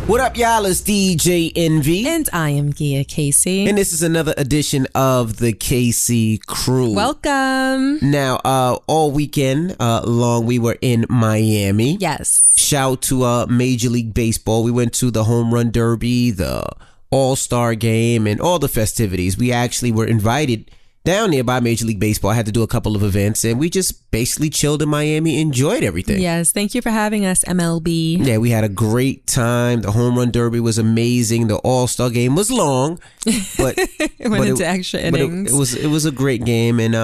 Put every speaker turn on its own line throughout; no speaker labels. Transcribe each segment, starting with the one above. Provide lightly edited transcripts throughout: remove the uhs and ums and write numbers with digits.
What up, y'all? It's DJ Envy.
And I am Gia Casey.
And this is another edition of the KC Crew.
Welcome.
Now, all weekend long, we were in Miami.
Yes.
Shout to Major League Baseball. We went to the Home Run Derby, the All-Star Game, and all the festivities. We actually were invited down there by Major League Baseball. I had to do a couple of events, and we just basically chilled in Miami, enjoyed everything.
Yes, thank you for having us, MLB.
Yeah, we had a great time. The Home Run Derby was amazing. The All-Star Game was long, but
it went into extra innings.
It was a great game, and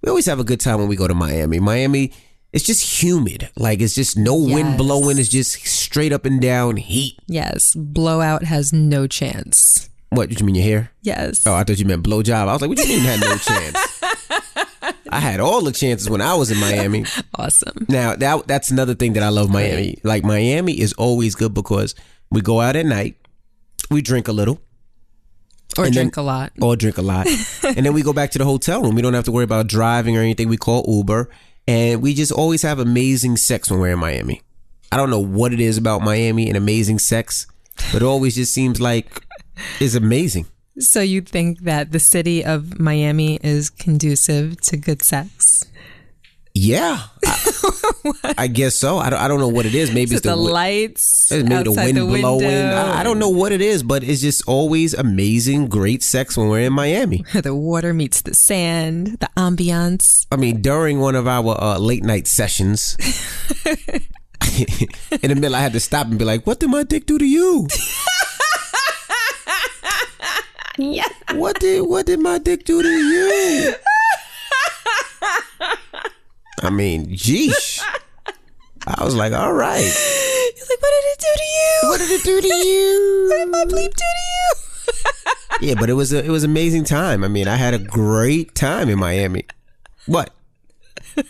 we always have a good time when we go to Miami. Miami, it's just humid. Like, it's just no wind blowing. It's just straight up and down heat.
Yes, blowout has no chance.
What, did you mean your hair?
Yes.
Oh, I thought you meant blowjob. I was like, what do you mean had no chance? I had all the chances when I was in Miami.
Awesome.
Now, that's another thing that I love Miami.
Right.
Like, Miami is always good because we go out at night, we drink a little.
Or drink a lot.
And then we go back to the hotel room. We don't have to worry about driving or anything. We call Uber. And we just always have amazing sex when we're in Miami. I don't know what it is about Miami and amazing sex, but it always just seems like it's amazing.
So you think that the city of Miami is conducive to good sex?
Yeah, I guess so. I don't know what it is. Maybe
so
it's the
lights,
maybe the wind blowing. I don't know what it is, but it's just always amazing, great sex when we're in Miami.
The water meets the sand, the ambiance.
I mean, during one of our late night sessions, in the middle, I had to stop and be like, "What did my dick do to you?"
Yeah.
What did my dick do to you? I mean, geesh. I was like, all right.
He's like, what did it do to you?
What did it do to you?
What did my bleep do to you?
Yeah, but it was an amazing time. I mean, I had a great time in Miami. What? What?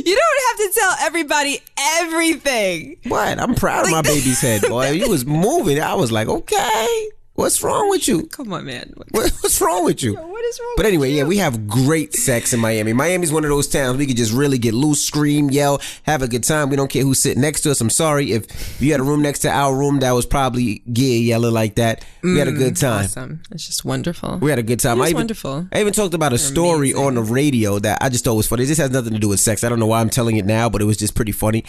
You don't have to tell everybody everything.
What? I'm proud of my baby's head, boy. He was moving. I was like, okay. What's wrong with you?
Come on, man.
What's wrong with you?
What is wrong with you?
But anyway, yeah, we have great sex in Miami. Miami's one of those towns we could just really get loose, scream, yell, have a good time. We don't care who's sitting next to us. I'm sorry if you had a room next to our room that was probably Gia yelling like that. We had a good time.
Awesome. It's just wonderful.
We had a good time.
It was wonderful.
I even talked about a story on the radio that I just thought was funny. This has nothing to do with sex. I don't know why I'm telling it now, but it was just pretty funny.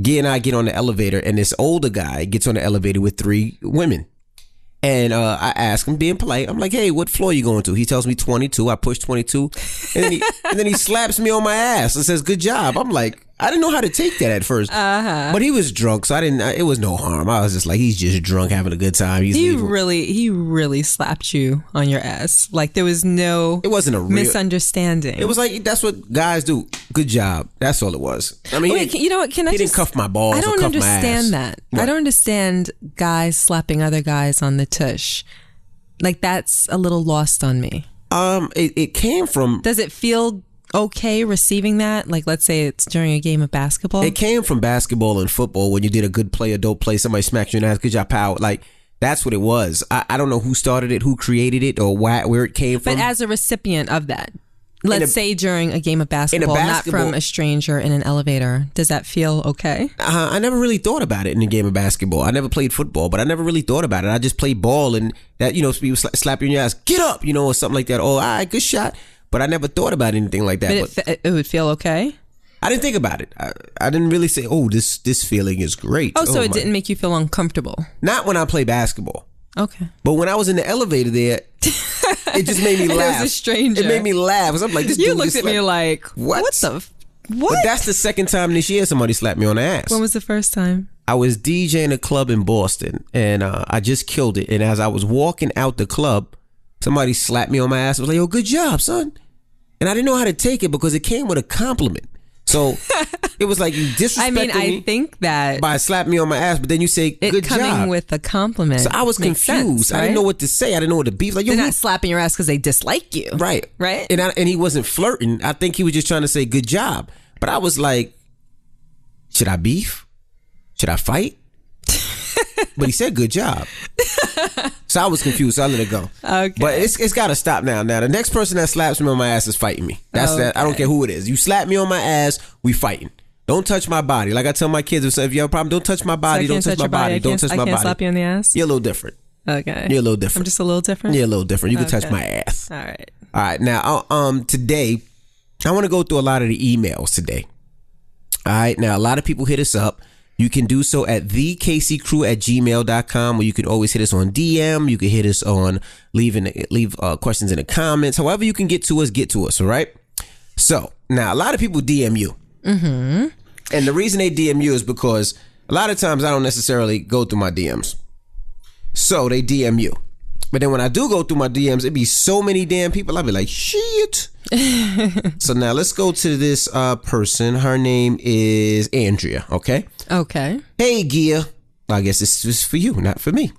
Gia and I get on the elevator, and this older guy gets on the elevator with 3 women. And I ask him, being polite, I'm like, hey, what floor you going to? He tells me 22. I push 22. And then he slaps me on my ass and says, good job. I'm like, I didn't know how to take that at first. But he was drunk, so it was no harm. I was just like, he's just drunk, having a good time. He
really slapped you on your ass. Like, there was no
it wasn't a real
misunderstanding.
It was like, that's what guys do. Good job. That's all it was. I mean,
you know what?
He didn't cuff my balls.
I don't
or cuff my ass.
understand that.
What?
I don't understand guys slapping other guys on the tush. Like, that's a little lost on me.
It came from.
Does it feel okay receiving that? Like, let's say it's during a game of basketball.
It came from basketball and football when you did a good play, a dope play, somebody smacked you in the ass, good job, pal. Like, that's what it was. I don't know who started it, who created it, or where it came from.
But as a recipient of that, let's say during a game of basketball, not from a stranger in an elevator, does that feel okay?
I never really thought about it in a game of basketball. I never played football, but I never really thought about it. I just played ball, and that, people slap you in your ass, get up, or something like that. Oh, all right, good shot. But I never thought about anything like that.
But it would feel okay?
I didn't think about it. I didn't really say, oh, this feeling is great.
So it didn't make you feel uncomfortable?
Not when I play basketball.
Okay.
But when I was in the elevator there, it just made me laugh.
It was a stranger.
It made me laugh. Because I'm like, this dude
looked at me like, what? What?
But that's the second time this year somebody slapped me on the ass.
When was the first time?
I was DJing a club in Boston, and I just killed it. And as I was walking out the club, somebody slapped me on my ass. I was like, yo, good job, son. And I didn't know how to take it because it came with a compliment. So it was like you disrespected me.
I think that
by slapping me on my ass, but then you say good job.
Coming with a compliment.
So I was confused.
Sense, right?
I didn't know what to say. I didn't know what to be. Like,
they're not slapping your ass because they dislike you.
Right.
Right.
And he wasn't flirting. I think he was just trying to say good job. But I was like, should I beef? Should I fight? But he said good job. So I was confused, so I let it go.
Okay.
But it's got to stop now. Now, the next person that slaps me on my ass is fighting me. That's that. I don't care who it is. You slap me on my ass, we fighting. Don't touch my body. Like I tell my kids, if you have a problem, don't touch my body.
So
don't touch my body. Don't touch my body.
I can't slap you in the ass?
You're a little different.
Okay.
You're a little different.
I'm just a little different?
You're a little different. You can touch my ass.
All right.
All right. Now, today, I want to go through a lot of the emails today. All right. Now, a lot of people hit us up. You can do so at thekccrew@gmail.com, or you can always hit us on DM. You can hit us on leave questions in the comments. However you can get to us, all right? So, now, a lot of people DM you. Mm-hmm. And the reason they DM you is because a lot of times I don't necessarily go through my DMs. So, they DM you. But then when I do go through my DMs, it'd be so many damn people. I'll be like, shit. So now let's go to this person. Her name is Andrea. Okay.
Okay.
Hey, Gia. I guess this is for you, not for me.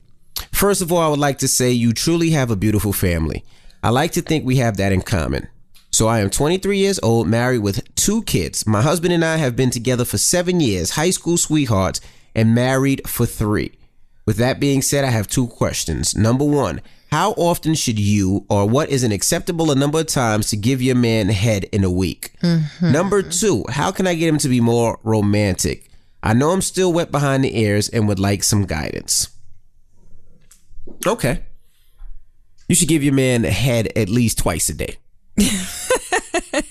First of all, I would like to say you truly have a beautiful family. I like to think we have that in common. So I am 23 years old, married with 2 kids. My husband and I have been together for 7 years, high school sweethearts, and married for 3. With that being said, I have 2 questions. Number 1, how often should you, or what is an acceptable number of times to give your man head in a week? Mm-hmm. Number 2, how can I get him to be more romantic? I know I'm still wet behind the ears and would like some guidance. Okay. You should give your man head at least twice a day.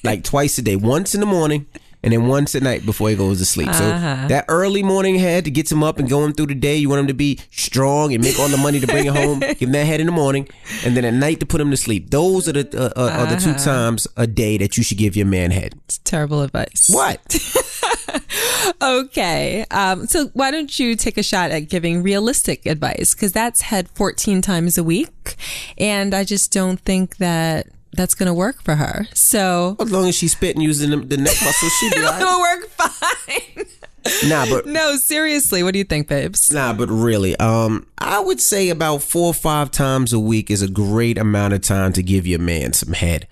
Like twice a day. Once in the morning and then once at night before he goes to sleep. So that early morning head to get him up and going through the day, you want him to be strong and make all the money to bring it home. Give him that head in the morning, and then at night to put him to sleep. Those are the 2 times a day that you should give your man head.
It's terrible advice.
What?
Okay. So why don't you take a shot at giving realistic advice? Because that's head 14 times a week, and I just don't think that's going to work for her. So
as long as she's spitting using the neck muscle, she'll be all right.
It'll work fine. No, seriously, what do you think, babes?
Nah, but really, I would say about 4 or 5 times a week is a great amount of time to give your man some head.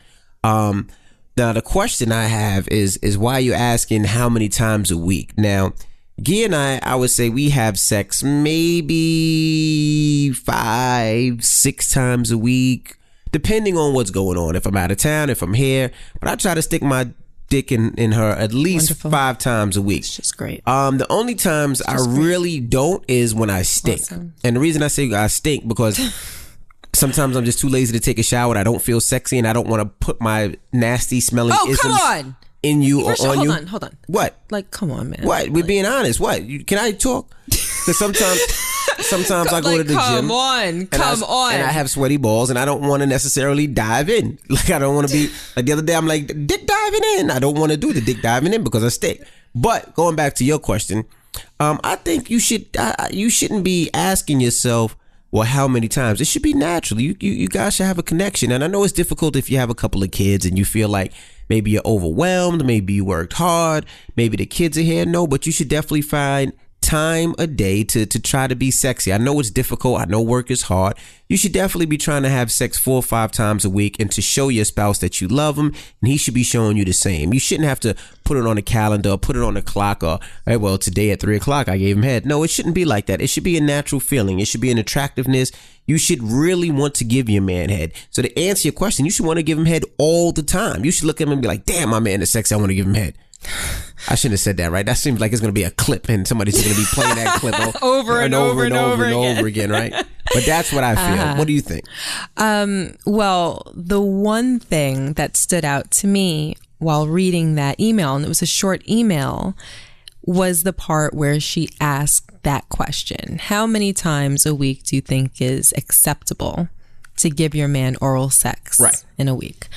Now the question I have is why you're asking how many times a week. Now, Gia and I would say we have sex maybe 5, 6 times a week, depending on what's going on. If I'm out of town, if I'm here, but I try to stick my dick in her at least 5 times a week.
It's just great.
The only times I really don't is when I stink. Awesome. And the reason I say I stink because sometimes I'm just too lazy to take a shower and I don't feel sexy and I don't want to put my nasty smelling isms in you or on you.
Hold on.
What?
Like, come on, man.
What? We're being honest. What? Can I talk? Because sometimes I go to the gym.
Come on.
And I have sweaty balls and I don't want to necessarily dive in. Like I don't want to be, like the other day I'm like, dick diving in. I don't want to do the dick diving in because I stink. But going back to your question, I think you shouldn't be asking yourself, well, how many times? It should be natural. You guys should have a connection. And I know it's difficult if you have a couple of kids and you feel like maybe you're overwhelmed, maybe you worked hard, maybe the kids are here. No, but you should definitely find time a day to try to be sexy. I know it's difficult. I know work is hard. You should definitely be trying to have sex 4 or 5 times a week and to show your spouse that you love him, and he should be showing you the same. You shouldn't have to put it on a calendar or put it on a clock or, hey, well, today at 3 o'clock I gave him head. No, it shouldn't be like that. It should be a natural feeling. It should be an attractiveness. You should really want to give your man head. So to answer your question, you should want to give him head all the time. You should look at him and be like, damn, my man is sexy. I want to give him head. I shouldn't have said that, right? That seems like it's going to be a clip and somebody's going to be playing that clip
over and over
again, right? But that's what I feel. What do you think?
Well, the one thing that stood out to me while reading that email, and it was a short email, was the part where she asked that question. How many times a week do you think is acceptable to give your man oral sex in a week?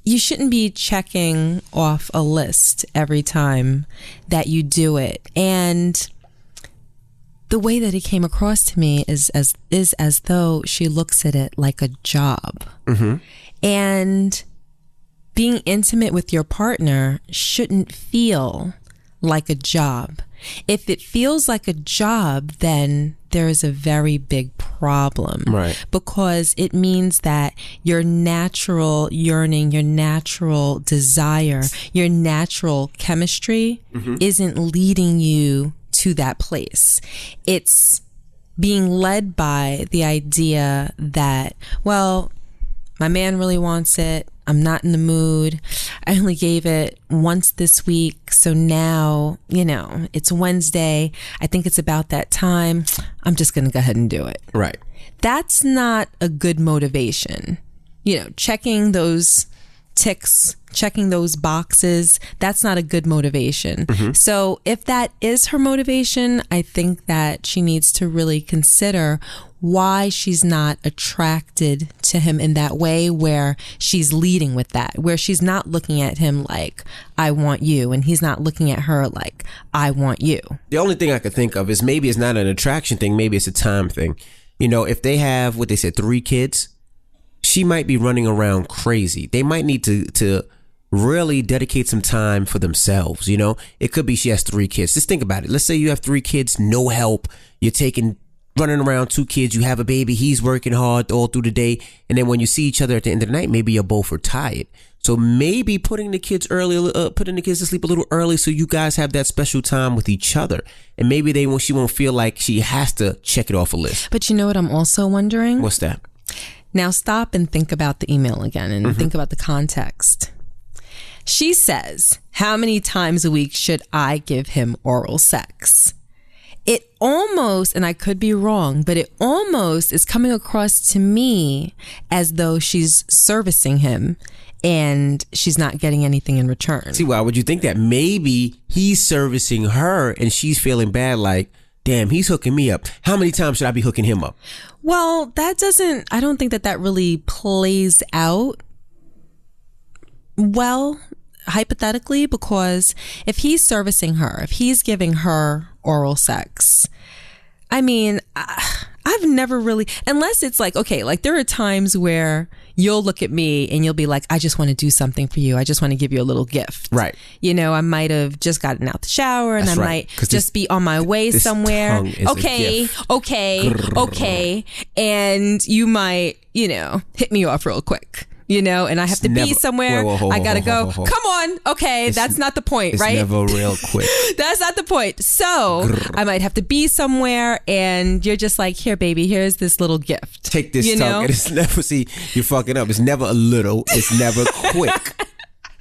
You shouldn't be checking off a list every time that you do it. And the way that it came across to me is as though she looks at it like a job. Mm-hmm. And being intimate with your partner shouldn't feel like a job. If it feels like a job, then there is a very big problem. Right. Because it means that your natural yearning, your natural desire, your natural chemistry isn't leading you to that place. It's being led by the idea that, well, my man really wants it. I'm not in the mood. I only gave it once this week. So now, it's Wednesday. I think it's about that time. I'm just going to go ahead and do it.
Right.
That's not a good motivation. Checking those ticks, checking those boxes, that's not a good motivation. Mm-hmm. So if that is her motivation, I think that she needs to really consider why she's not attracted to him in that way, where she's leading with that, where she's not looking at him like, I want you, and he's not looking at her like, I want you.
The only thing I could think of is maybe it's not an attraction thing, maybe it's a time thing. If they have, what they said, 3 kids, she might be running around crazy. They might need to really dedicate some time for themselves. It could be she has 3 kids. Just think about it. Let's say you have 3 kids, no help. You're running around 2 kids. You have a baby. He's working hard all through the day. And then when you see each other at the end of the night, maybe you're both tired. So maybe putting the kids to sleep a little early so you guys have that special time with each other. And maybe she won't feel like she has to check it off a list.
But you know what I'm also wondering?
What's that?
Now stop and think about the email again and think about the context. She says, how many times a week should I give him oral sex? It almost, and I could be wrong, but it almost is coming across to me as though she's servicing him and she's not getting anything in return.
See, why would you think that? Maybe he's servicing her and she's feeling bad, like, damn, he's hooking me up. How many times should I be hooking him up?
Well, I don't think that really plays out well, hypothetically, because if he's servicing her, if he's giving her oral sex, I mean, I've never really, unless it's like, okay, like there are times where you'll look at me and you'll be like, I just want to do something for you. I just want to give you a little gift.
Right.
I might have just gotten out the shower and might just be on my way somewhere. Okay. And you might, hit me off real quick. And I have to be somewhere. I gotta go. Come on. Okay. That's not the point, right?
It's never real quick.
That's not the point. So I might have to be somewhere and you're just like, here, baby, here's this little gift.
Take this tongue. And it's never, you're fucking up. It's never a little. It's never quick.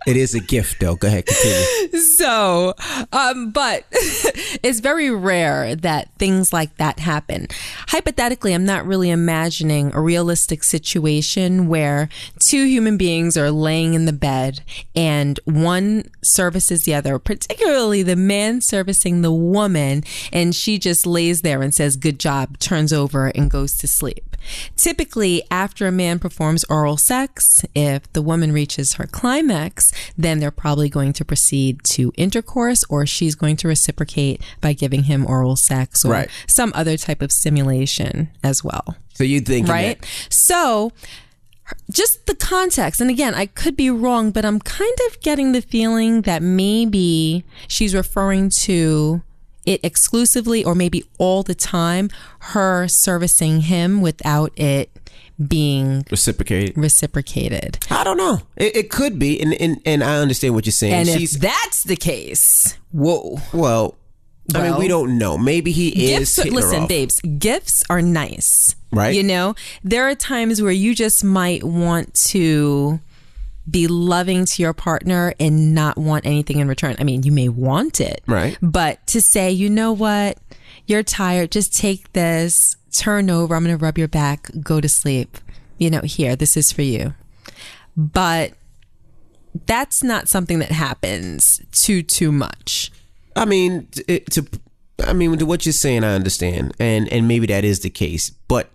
It is a gift, though. Go ahead, continue.
So, but it's very rare that things like that happen. Hypothetically, I'm not really imagining a realistic situation where 2 human beings are laying in the bed and one services the other, particularly the man servicing the woman, and she just lays there and says, good job, turns over and goes to sleep. Typically, after a man performs oral sex, if the woman reaches her climax, then they're probably going to proceed to intercourse, or she's going to reciprocate by giving him oral sex or some other type of stimulation as well.
So you think,
right? So just the context, and again, I could be wrong, but I'm kind of getting the feeling that maybe she's referring to it exclusively or maybe all the time, her servicing him without it being reciprocated.
I don't know. It could be, and I understand what you're saying.
And if that's the case, whoa.
Well, I mean, we don't know. Maybe he is.
Listen, babes, gifts are nice,
right?
There are times where you just might want to be loving to your partner and not want anything in return. I mean, you may want it,
right?
But to say, you know what, you're tired, just take this, turn over, I'm going to rub your back, go to sleep. Here, this is for you. But that's not something that happens too much.
I mean, to what you're saying, I understand, and maybe that is the case. But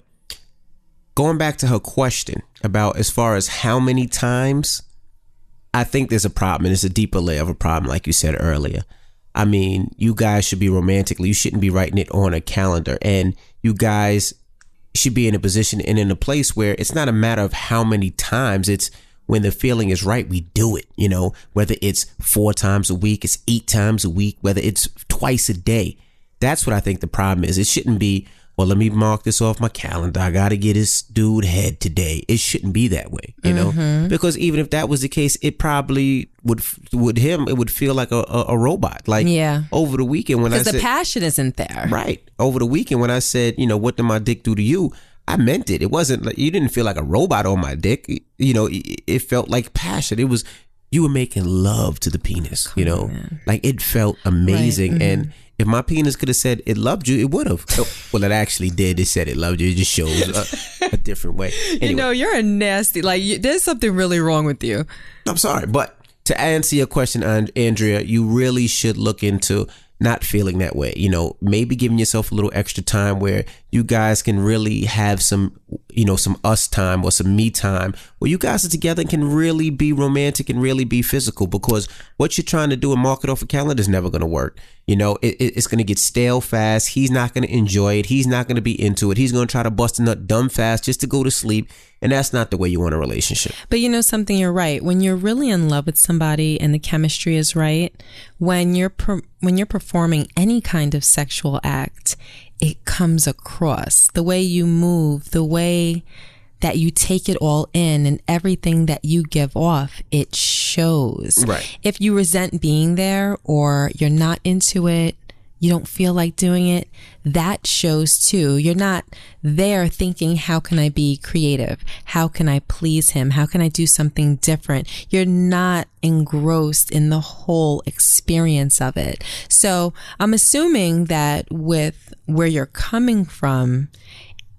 going back to her question about as far as how many times, I think there's a problem, and it's a deeper layer of a problem, like you said earlier. I mean, you guys should be romantically. You shouldn't be writing it on a calendar, and you guys should be in a position and in a place where it's not a matter of how many times. It's when the feeling is right, we do it, whether it's 4 times a week, it's 8 times a week, whether it's twice a day. That's what I think the problem is. It shouldn't be, well, let me mark this off my calendar. I got to get this dude head today. It shouldn't be that way, because even if that was the case, it probably would feel like a robot. Like over the weekend when I said,
because the passion isn't there.
Right. Over the weekend when I said, what did my dick do to you? I meant it. It wasn't like you didn't feel like a robot on my dick. You know, it felt like passion. It was, you were making love to the penis, you know, like it felt amazing. Right. And if my penis could have said it loved you, it would have. Well, it actually did. It said it loved you. It just shows a different way. Anyway.
You know, you're a nasty, like there's something really wrong with you.
I'm sorry. But to answer your question, Andrea, you really should look into not feeling that way. You know, maybe giving yourself a little extra time where you guys can really have some, you know, some us time or some me time where you guys are together and can really be romantic and really be physical, because what you're trying to do and mark it off a calendar is never going to work. You know, it's going to get stale fast. He's not going to enjoy it. He's not going to be into it. He's going to try to bust a nut dumb fast just to go to sleep. And that's not the way you want a relationship.
But you know something, you're right. When you're really in love with somebody and the chemistry is right, when you're performing any kind of sexual act, it comes across. The way you move, the way that you take it all in, and everything that you give off, it shows.
Right.
If you resent being there or you're not into it, you don't feel like doing it, that shows too. You're not there thinking, how can I be creative? How can I please him? How can I do something different? You're not engrossed in the whole experience of it. So I'm assuming that with where you're coming from,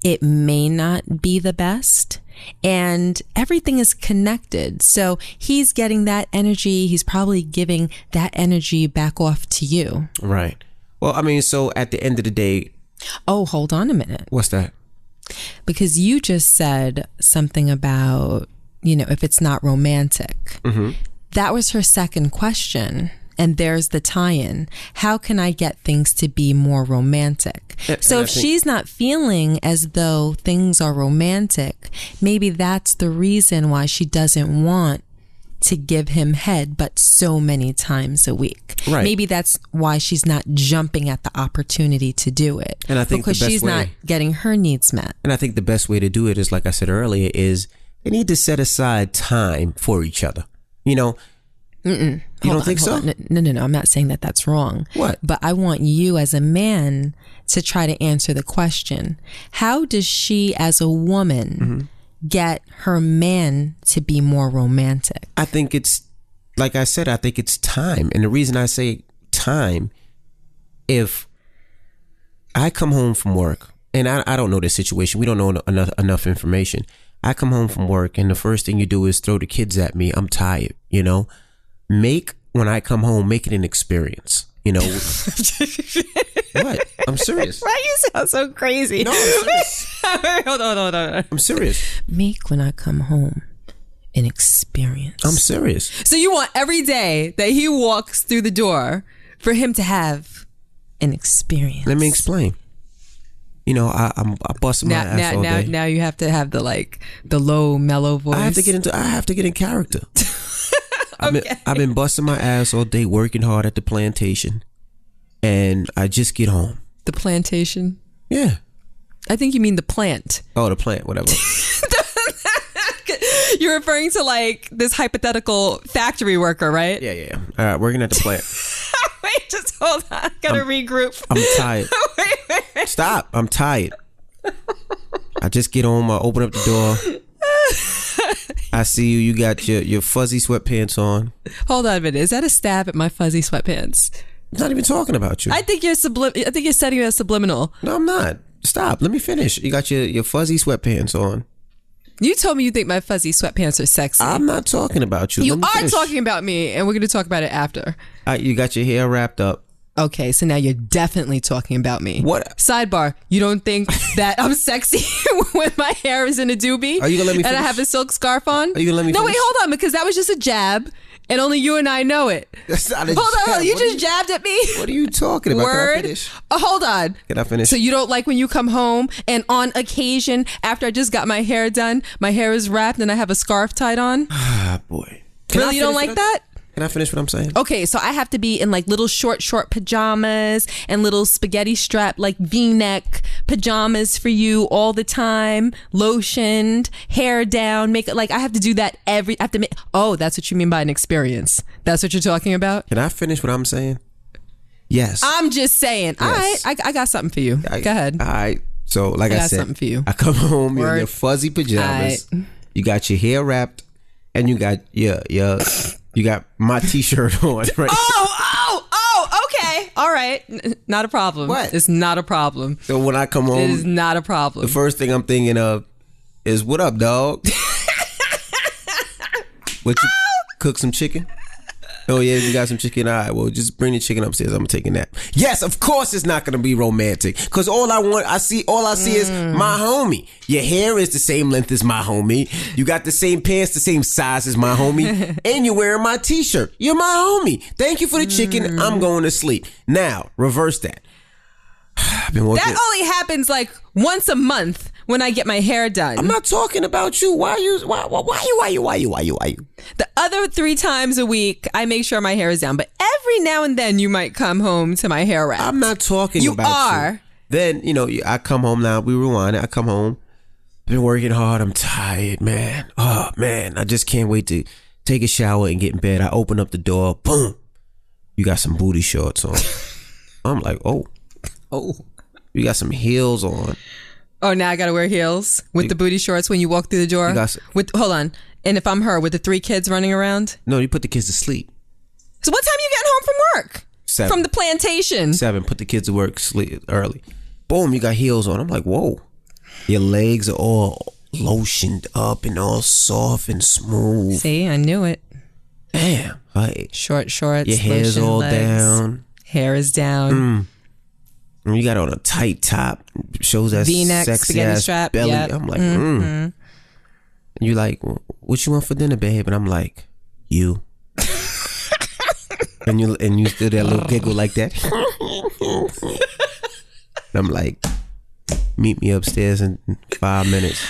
it may not be the best, and everything is connected. So he's getting that energy. He's probably giving that energy back off to you.
Right. Well, I mean, so at the end of the day.
Oh, hold on a minute.
What's that?
Because you just said something about, you know, if it's not romantic. Mm-hmm. That was her second question. And there's the tie-in. How can I get things to be more romantic? So if she's not feeling as though things are romantic, maybe that's the reason why she doesn't want to give him head, but so many times a week.
Right.
Maybe that's why she's not jumping at the opportunity to do it.
And I think
because she's not getting her needs met.
And I think the best way to do it is, like I said earlier, is they need to set aside time for each other. You know, you don't think so?
No. I'm not saying that that's wrong.
What?
But I want you as a man to try to answer the question. How does she, as a woman, get her man to be more romantic?
I think it's, like I said, I think it's time. And the reason I say time, if I come home from work, and I don't know this situation, we don't know enough information. I come home from work and the first thing you do is throw the kids at me. I'm tired, you know? When I come home, make it an experience, you know? What? I'm serious.
Why you sound so crazy?
No, I'm serious.
Hold on.
I'm serious.
Make when I come home an experience.
I'm serious.
So you want every day that he walks through the door for him to have an experience.
Let me explain. You know, I busted my ass all day.
Now you have to have the low, mellow voice.
I have to get in character.
Okay.
I've been busting my ass all day, working hard at the plantation, and I just get home.
The plantation?
Yeah.
I think you mean the plant.
Oh, the plant, whatever.
You're referring to like this hypothetical factory worker, right?
Yeah. All right, working at the plant.
Wait, just hold on. Gotta regroup.
I'm tired. wait. Stop. I'm tired. I just get home. I open up the door. I see you. You got your fuzzy sweatpants on.
Hold on a minute. Is that a stab at my fuzzy sweatpants?
I'm not even talking about you.
I think you're setting it as subliminal.
No, I'm not. Stop. Let me finish. You got your fuzzy sweatpants on.
You told me you think my fuzzy sweatpants are sexy.
I'm not talking about you.
You are talking about me, and we're going to talk about it after.
You got your hair wrapped up.
Okay, so now you're definitely talking about me.
What?
Sidebar, you don't think that I'm sexy when my hair is in a doobie?
Are you going to let me finish?
And I have a silk scarf on?
Are you going to let me finish?
No, wait, hold on, because that was just a jab, and only you and I know it.
That's not a
Hold on, you just jabbed at me?
What are you talking about?
Word.
Can I finish?
Hold on.
Can I finish?
So you don't like when you come home, and on occasion, after I just got my hair done, my hair is wrapped, and I have a scarf tied on?
Ah, boy.
Really, you don't like that?
Can I finish what I'm saying?
Okay, so I have to be in like little short pajamas and little spaghetti strap like V-neck pajamas for you all the time, lotioned, hair down, makeup. Like I have to do that oh, that's what you mean by an experience. That's what you're talking about?
Can I finish what I'm saying? Yes.
I'm just saying. Yes. All right, I got something for you. Go ahead.
All right. So, like I
got
said,
something for you.
I come home, you're in
Word.
your fuzzy pajamas.
Aight.
You got your hair wrapped, and you got you got my t-shirt on. Right?
Oh, okay. All right. Not a problem.
What?
It's not a problem.
So when I come home,
It is not a problem.
the first thing I'm thinking of is, what up, dog? What, you cook some chicken? Oh yeah, you got some chicken. All right, well, just bring the chicken upstairs. I'm gonna take a nap. Yes, of course it's not gonna be romantic, because all I see is my homie. Your hair is the same length as my homie. You got the same pants, the same size as my homie, and you're wearing my t-shirt. You're my homie. Thank you for the chicken. I'm going to sleep. Now, reverse that. I've been working.
That only happens like once a month when I get my hair done.
I'm not talking about you. Why you?
The other 3 times a week, I make sure my hair is down. But every now and then, you might come home to my hair wrap.
I'm not talking about you.
You are.
Then, I come home now. We rewind it. I come home. Been working hard. I'm tired, man. Oh, man. I just can't wait to take a shower and get in bed. I open up the door. Boom. You got some booty shorts on. I'm like, oh. You got some heels on.
Oh, now I gotta wear heels with the booty shorts when you walk through the door. Hold on. And if I'm her, with the 3 kids running around?
No, you put the kids to sleep.
So what time you getting home from work?
7.
From the plantation?
7. Put the kids to work sleep early. Boom, you got heels on. I'm like, whoa. Your legs are all lotioned up and all soft and smooth.
See, I knew it.
Damn. Right.
Short shorts.
Your hair's all legs. Down.
Hair is down.
And you got on a tight top. Shows that
V-neck,
sexy ass
strap.
belly.
Yep.
I'm like, And you like, what you want for dinner, babe? And I'm like, you. and you do that little giggle like that. And I'm like, meet me upstairs in 5 minutes.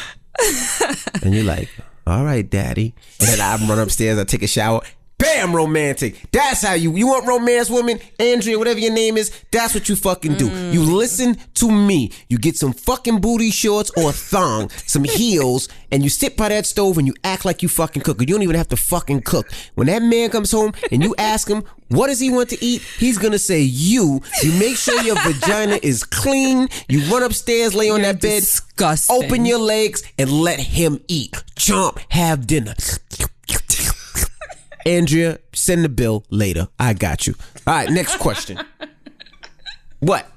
And you're like, all right, daddy. And then I run upstairs, I take a shower. Bam, romantic. That's how you want romance, woman. Andrea, whatever your name is, that's what you fucking do. You listen to me. You get some fucking booty shorts or a thong, some heels, and you sit by that stove and you act like you fucking cook. You don't even have to fucking cook. When that man comes home and you ask him, what does he want to eat? He's gonna say you. You make sure your vagina is clean. You run upstairs, lay on that bed,
disgusting.
Open your legs, and let him eat. Chomp, have dinner. Andrea, send the bill later. I got you. All right, next question. What?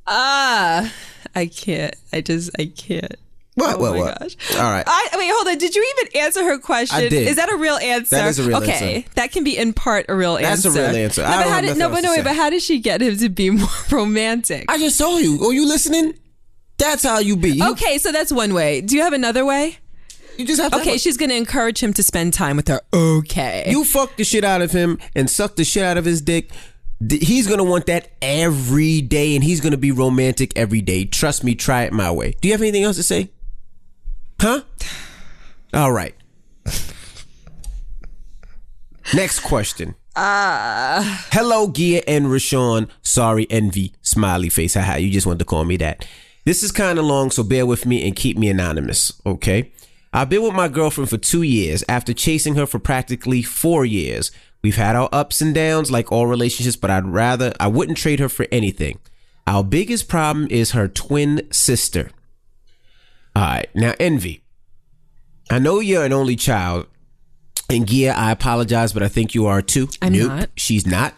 I can't. I can't.
What?
Oh my
What?
Gosh.
All right.
Wait, hold on. Did you even answer her question?
I did.
Is that a real answer?
That is a real
okay.
answer.
That can be in part a real answer.
That's a real answer.
But how did she get him to be more romantic?
I just told you. Are you listening? That's how you be.
Okay, so that's one way. Do you have another way?
You just have to.
Okay, she's going to encourage him to spend time with her. Okay.
You fuck the shit out of him and suck the shit out of his dick. He's going to want that every day, and he's going to be romantic every day. Trust me, try it my way. Do you have anything else to say? Huh? All right. Next question. Hello, Gia and Rashawn. Sorry, Envy. Smiley face. Haha, you just wanted to call me that. This is kind of long, so bear with me and keep me anonymous, okay? I've been with my girlfriend for 2 years after chasing her for practically 4 years. We've had our ups and downs like all relationships, but I wouldn't trade her for anything. Our biggest problem is her twin sister. All right, now Envy, I know you're an only child, and Gia, I apologize, but I think you are too.
I'm not.
She's not.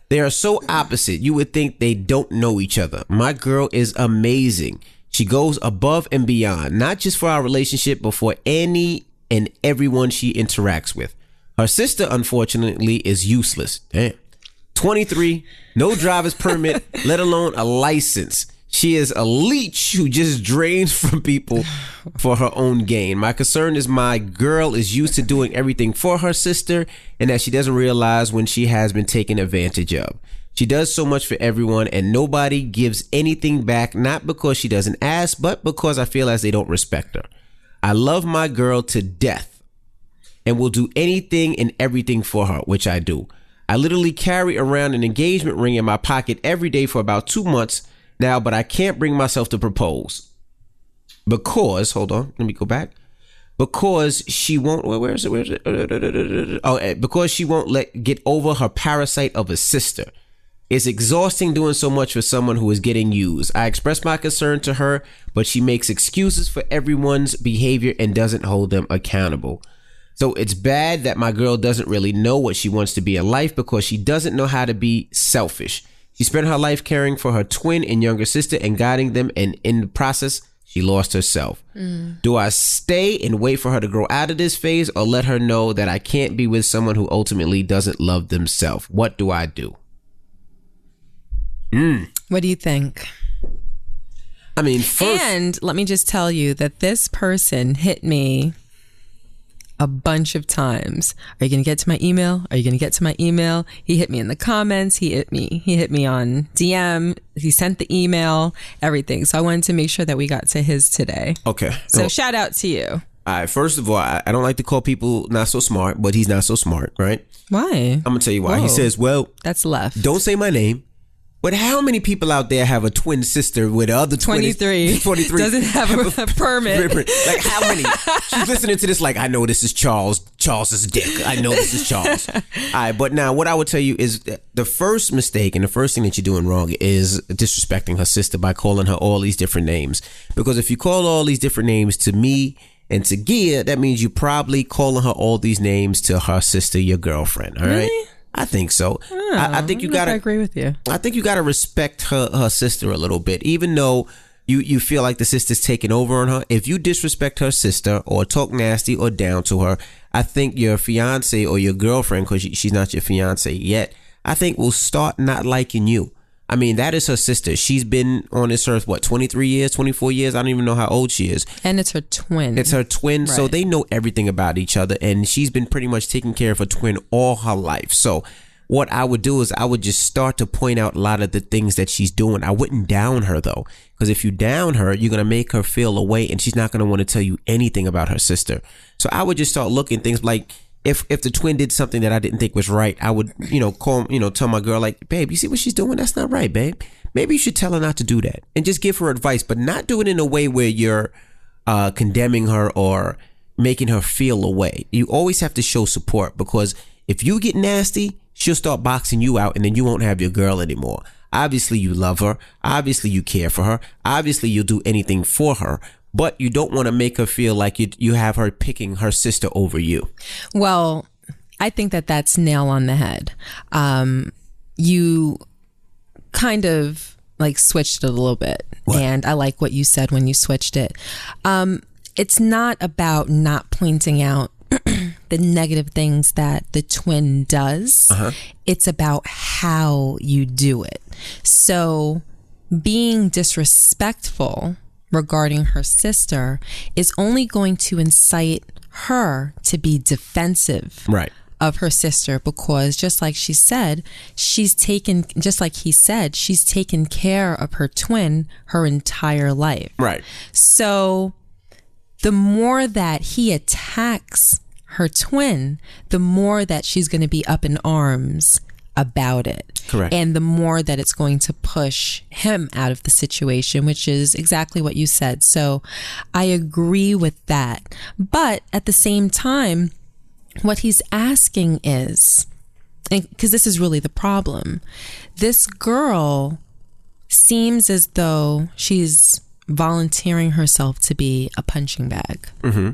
They are so opposite. You would think they don't know each other. My girl is amazing. She goes above and beyond, not just for our relationship, but for any and everyone she interacts with. Her sister, unfortunately, is useless. Damn. 23, no driver's permit, let alone a license. She is a leech who just drains from people for her own gain. My concern is my girl is used to doing everything for her sister, and that she doesn't realize when she has been taken advantage of. She does so much for everyone, and nobody gives anything back, not because she doesn't ask, but because I feel as they don't respect her. I love my girl to death and will do anything and everything for her, which I do. I literally carry around an engagement ring in my pocket every day for about 2 months now, but I can't bring myself to propose. Because, hold on, let me go back. Because she won't, where is it? Oh, because she won't get over her parasite of a sister. It's exhausting doing so much for someone who is getting used. I express my concern to her, but she makes excuses for everyone's behavior and doesn't hold them accountable. So it's bad that my girl doesn't really know what she wants to be in life because she doesn't know how to be selfish. She spent her life caring for her twin and younger sister and guiding them, and in the process, she lost herself. Do I stay and wait for her to grow out of this phase, or let her know that I can't be with someone who ultimately doesn't love themselves? What do I do?
What do you think?
I mean, first...
And let me just tell you that this person hit me a bunch of times. Are you going to get to my email? Are you going to get to my email? He hit me in the comments. He hit me on DM. He sent the email, everything. So I wanted to make sure that we got to his today.
Okay.
So shout out to you.
All right. First of all, I don't like to call people not so smart, but he's not so smart, right?
Why?
I'm going to tell you why.
Whoa.
He says, well...
That's left.
Don't say my name. But how many people out there have a twin sister with the other
23 doesn't have a permit?
Like, how many? She's listening to this like, I know this is Charles's dick. I know this is Charles. All right, but now what I would tell you is the first mistake and the first thing that you're doing wrong is disrespecting her sister by calling her all these different names. Because if you call all these different names to me and to Gia, that means you're probably calling her all these names to her sister, your girlfriend. All right.
Really?
I think so. I think you gotta.
I agree with you.
I think you gotta respect her sister a little bit, even though you feel like the sister's taking over on her. If you disrespect her sister or talk nasty or down to her, I think your fiance or your girlfriend, because she's not your fiance yet, I think will start not liking you. I mean, that is her sister. She's been on this earth, 23 years, 24 years? I don't even know how old she is.
And it's her twin.
It's her twin.
Right.
So they know everything about each other. And she's been pretty much taking care of her twin all her life. So what I would do is I would just start to point out a lot of the things that she's doing. I wouldn't down her, though. Because if you down her, you're going to make her feel away. And she's not going to want to tell you anything about her sister. So I would just start looking things like, if the twin did something that I didn't think was right, I would, tell my girl, like, babe, you see what she's doing? That's not right, babe. Maybe you should tell her not to do that and just give her advice, but not do it in a way where you're condemning her or making her feel away. You always have to show support, because if you get nasty, she'll start boxing you out and then you won't have your girl anymore. Obviously, you love her. Obviously, you care for her. Obviously, you'll do anything for her. But you don't want to make her feel like you have her picking her sister over you.
Well, I think that's nail on the head. You kind of like switched it a little bit.
What?
And I like what you said when you switched it. It's not about not pointing out the negative things that the twin does. It's about how you do it. So being disrespectful regarding her sister is only going to incite her to be defensive of her sister, because just like she said, just like he said, she's taken care of her twin her entire life.
Right.
So the more that he attacks her twin, the more that she's going to be up in arms about it.
Correct.
And the more that it's going to push him out of the situation, which is exactly what you said. So I agree with that. But at the same time, what he's asking is, because this is really the problem, this girl seems as though she's volunteering herself to be a punching bag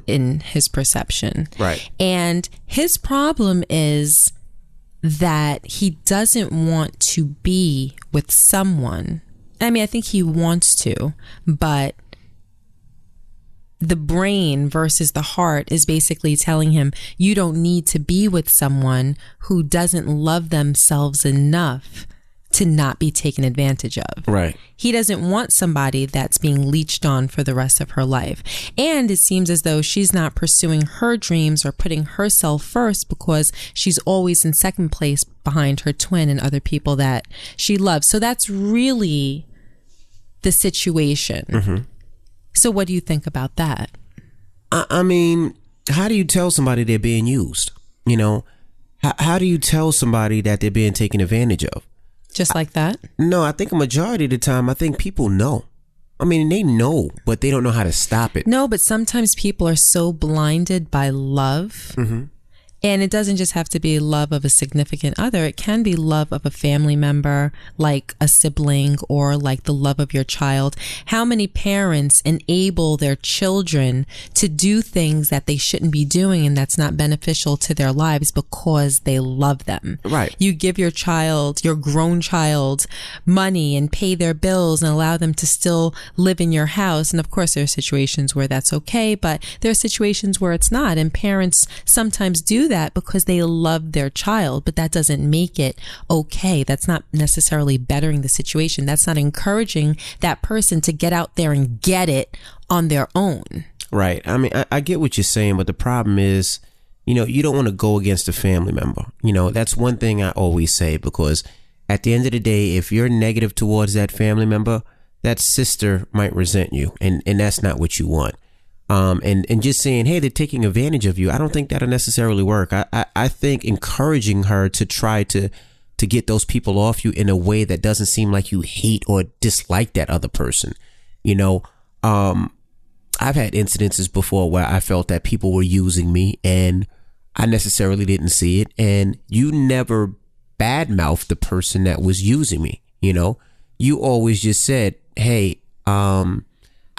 in his perception.
Right.
And his problem is that he doesn't want to be with someone. I mean, I think he wants to, but the brain versus the heart is basically telling him, you don't need to be with someone who doesn't love themselves enough to not be taken advantage of.
Right.
He doesn't want somebody that's being leeched on for the rest of her life. And it seems as though she's not pursuing her dreams or putting herself first, because she's always in second place behind her twin and other people that she loves. So that's really the situation. So what do you think about that?
I mean, how do you tell somebody they're being used? You know, how do you tell somebody that they're being taken advantage of?
Just like that?
No, I think a majority of the time, I think people know. I mean, they know, but they don't know how to stop it.
No, but sometimes people are so blinded by love And it doesn't just have to be love of a significant other. It can be love of a family member, like a sibling, or like the love of your child. How many parents enable their children to do things that they shouldn't be doing and that's not beneficial to their lives because they love them?
Right.
You give your child, your grown child, money and pay their bills and allow them to still live in your house. And of course, there are situations where that's okay, but there are situations where it's not. And parents sometimes do that because they love their child, but that doesn't make it okay. That's not necessarily bettering the situation. That's not encouraging that person to get out there and get it on their own.
Right. I mean, I get what you're saying, but the problem is, you don't want to go against a family member. That's one thing I always say, because at the end of the day, if you're negative towards that family member, that sister might resent you, and that's not what you want. And just saying, hey, they're taking advantage of you, I don't think that'll necessarily work. I think encouraging her to try to get those people off you in a way that doesn't seem like you hate or dislike that other person. I've had incidences before where I felt that people were using me and I necessarily didn't see it. And you never badmouthed the person that was using me. You always just said, hey, I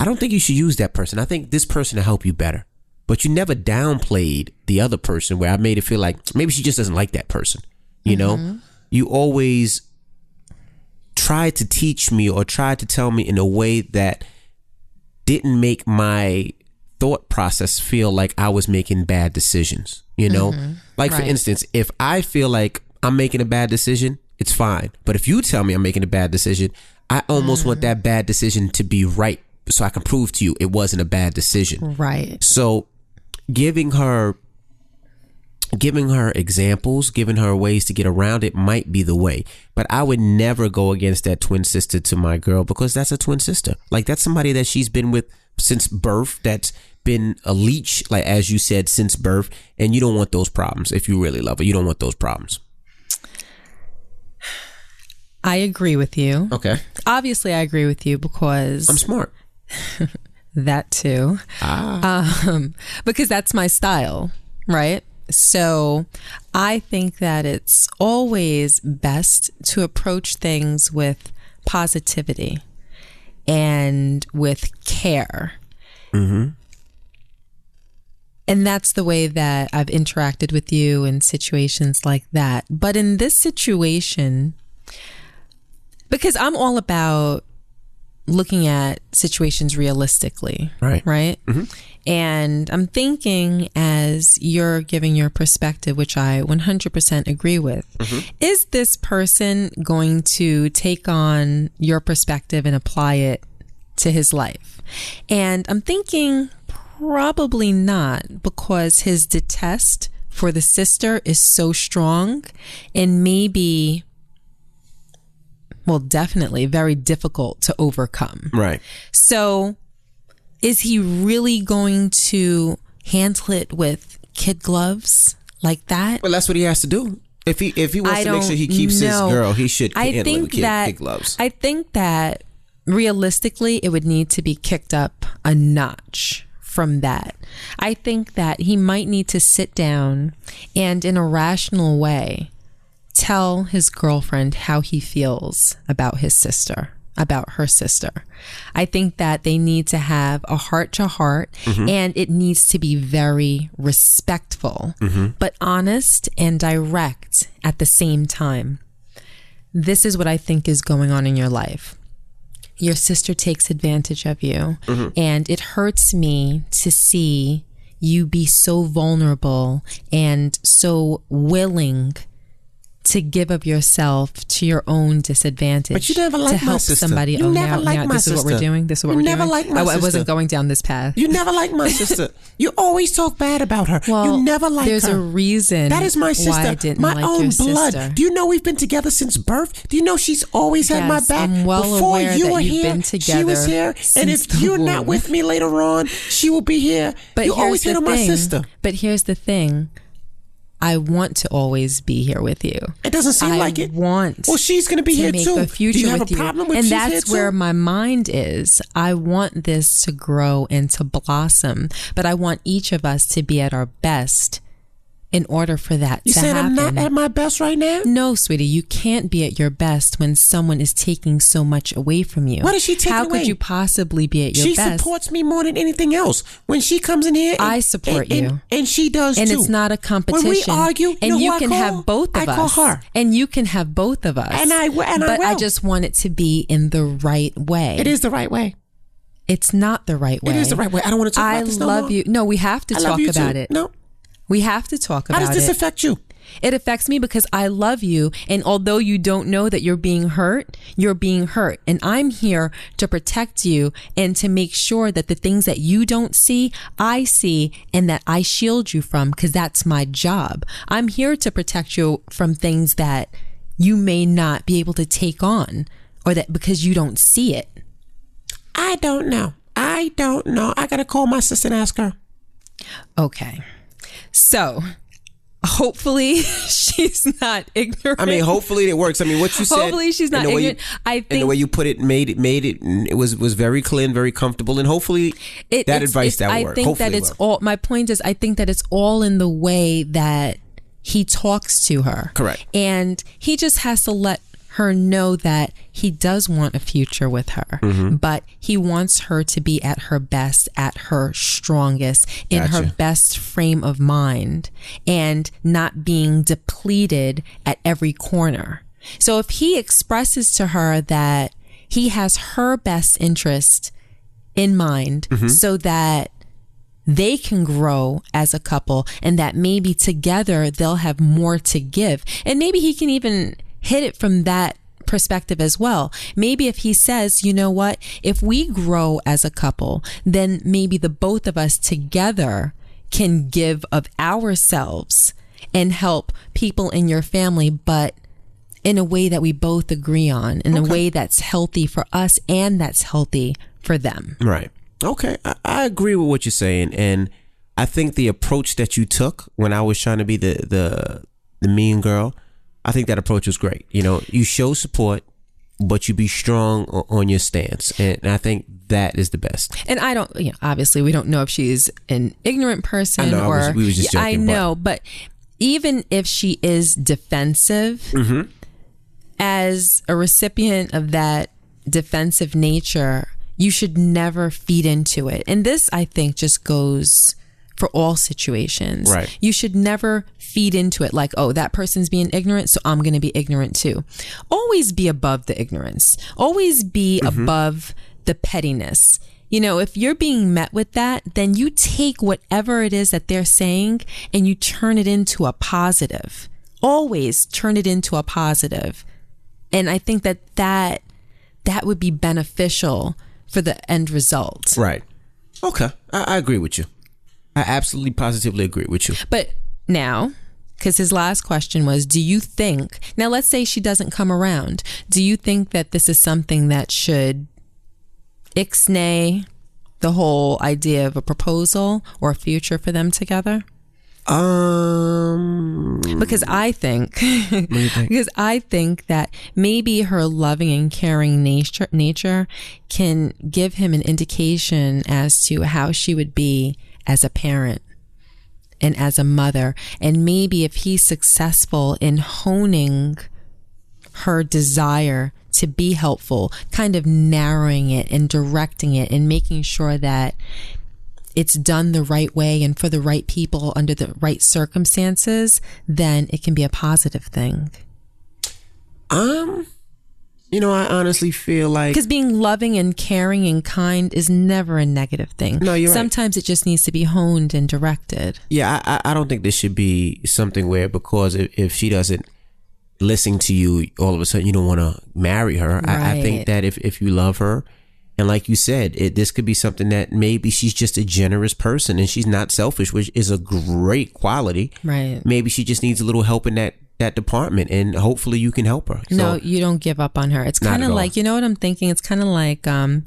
don't think you should use that person. I think this person will help you better. But you never downplayed the other person where I made it feel like maybe she just doesn't like that person. You always tried to teach me or tried to tell me in a way that didn't make my thought process feel like I was making bad decisions. Like, for instance, if I feel like I'm making a bad decision, it's fine. But if you tell me I'm making a bad decision, I almost want that bad decision to be right, so I can prove to you it wasn't a bad decision.
Right.
So giving her examples, giving her ways to get around it might be the way. But I would never go against that twin sister to my girl, because that's a twin sister. Like, that's somebody that she's been with since birth, that's been a leech, like as you said, since birth. And you don't want those problems. If you really love her, you don't want those problems.
I agree with you.
Okay.
Obviously, I agree with you because
I'm smart.
That too. Because that's my style, right? So I think that it's always best to approach things with positivity and with care. Mm-hmm. And that's the way that I've interacted with you in situations like that. But in this situation, because I'm all about looking at situations realistically, right? Mm-hmm. And I'm thinking, as you're giving your perspective, which I 100% agree with, is this person going to take on your perspective and apply it to his life? And I'm thinking probably not, because his detest for the sister is so strong and maybe, well, definitely very difficult to overcome.
Right. So
is he really going to handle it with kid gloves like that?
Well, that's what he has to do. If he wants to make sure he keeps his girl, he should handle it with kid gloves.
I think that realistically, it would need to be kicked up a notch from that. I think that he might need to sit down and, in a rational way, tell his girlfriend how he feels about his sister, about her sister. I think that they need to have a heart-to-heart, and it needs to be very respectful, but honest and direct at the same time. This is what I think is going on in your life. Your sister takes advantage of you, and it hurts me to see you be so vulnerable and so willing to give of yourself to your own disadvantage.
But you never liked my sister.
Somebody.
You never liked my sister.
This is what we're doing. This is what we're doing.
You never liked my sister.
I wasn't going down this path.
You never liked my sister. You always talk bad about her.
Well,
you never liked her.
There's a reason.
That is my sister.
Why I didn't
my
like
own
your
blood.
sister.
Do you know we've been together since birth? Do you know she's always had my back?
I'm well
Before
aware
you
that
were
you've
here,
been together.
she was here. And if you're not with me later on, she will be here.
But
you always hit on my sister.
But here's the thing. I want to always be here with you.
It doesn't seem like it.
Well,
she's going to be here
make
too.
A future
Do you have
with
a problem with
and
she's
that's
here
where
too?
my mind is. I want this to grow and to blossom, but I want each of us to be at our best in order for that
You
to
saying
happen.
I'm not at my best right now?
No, sweetie, you can't be at your best when someone is taking so much away from you.
What is she taking
How
away?
could you possibly be at your
She
best?
supports me more than anything else. When she comes in here,
I support you.
And she does
and
too.
it's not a competition.
When we argue,
and
know
you
who
can
I call?
have both of
I
us.
call her.
And you can have both of us.
And I will.
But I just want it to be in the right way.
It is the right way.
It's not the right way.
It is the right way. I don't want to talk about this no more.
I love you. No, we have to talk about it.
No.
We have to talk about it.
How does this affect you?
It affects me because I love you. And although you don't know that you're being hurt, you're being hurt. And I'm here to protect you and to make sure that the things that you don't see, I see, and that I shield you from, because that's my job. I'm here to protect you from things that you may not be able to take on, or that because you don't see it.
I don't know. I got to call my sister and ask her.
Okay. So hopefully she's not ignorant.
I mean, hopefully it works. I mean, what you said.
Hopefully she's not ignorant. I think,
and the way you put it made it was very clear and very comfortable. And hopefully that advice that worked.
I think that it's all, my point is, I think that it's all in the way that he talks to her.
Correct.
And he just has to let her know that he does want a future with her, but he wants her to be at her best, at her strongest, in her best frame of mind, and not being depleted at every corner. So if he expresses to her that he has her best interest in mind, so that they can grow as a couple, and that maybe together they'll have more to give, and maybe he can even hit it from that perspective as well. Maybe if he says, you know what, if we grow as a couple, then maybe the both of us together can give of ourselves and help people in your family, but in a way that we both agree on, in a way that's healthy for us and that's healthy for them.
Right. Okay. I agree with what you're saying. And I think the approach that you took when I was trying to be the mean girl, I think that approach was great. You know, you show support, but you be strong on your stance. And I think that is the best.
And I don't, obviously we don't know if she's an ignorant person,
I know, we was just joking.
I know, but even if she is defensive, as a recipient of that defensive nature, you should never feed into it. And this, I think, just goes for all situations.
Right.
You should never feed into it like, oh, that person's being ignorant, so I'm going to be ignorant too. Always be above the ignorance. Always be above the pettiness. You know, if you're being met with that, then you take whatever it is that they're saying and you turn it into a positive. Always turn it into a positive. And I think that would be beneficial for the end result.
Right. Okay. I agree with you. I absolutely positively agree with you.
But now, because his last question was, do you think, now let's say she doesn't come around, do you think that this is something that should ixnay the whole idea of a proposal or a future for them together? Because I think, that maybe her loving and caring nature can give him an indication as to how she would be as a parent and as a mother. And maybe if he's successful in honing her desire to be helpful, kind of narrowing it and directing it and making sure that it's done the right way and for the right people under the right circumstances, then it can be a positive thing.
I honestly feel like,
because being loving and caring and kind is never a negative thing.
No, you're right.
Sometimes it just needs to be honed and directed.
Yeah, I don't think this should be something where, because if she doesn't listen to you, all of a sudden you don't want to marry her.
Right.
I think that if you love her, and like you said, this could be something that maybe she's just a generous person and she's not selfish, which is a great quality.
Right.
Maybe she just needs a little help in that department, and hopefully you can help her.
No, you don't give up on her. It's kind of like, you know what I'm thinking? It's kind of like a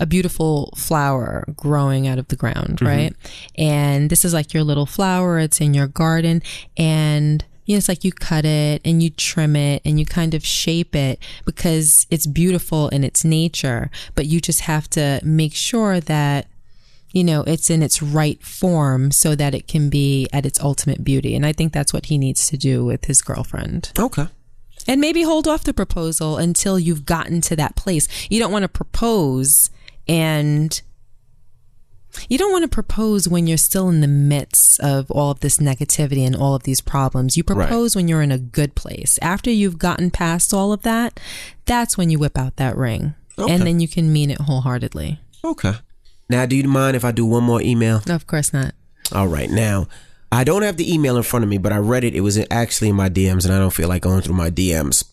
beautiful flower growing out of the ground, right? And this is like your little flower. It's in your garden, and it's like you cut it and you trim it and you kind of shape it because it's beautiful in its nature, but you just have to make sure that it's in its right form so that it can be at its ultimate beauty. And I think that's what he needs to do with his girlfriend.
Okay.
And maybe hold off the proposal until you've gotten to that place. You don't want to propose when you're still in the midst of all of this negativity and all of these problems. You propose when you're in a good place. After you've gotten past all of that, that's when you whip out that ring. Okay. And then you can mean it wholeheartedly.
Okay. Now, do you mind if I do one more email?
Of course not.
All right. Now, I don't have the email in front of me, but I read it. It was actually in my DMs, and I don't feel like going through my DMs.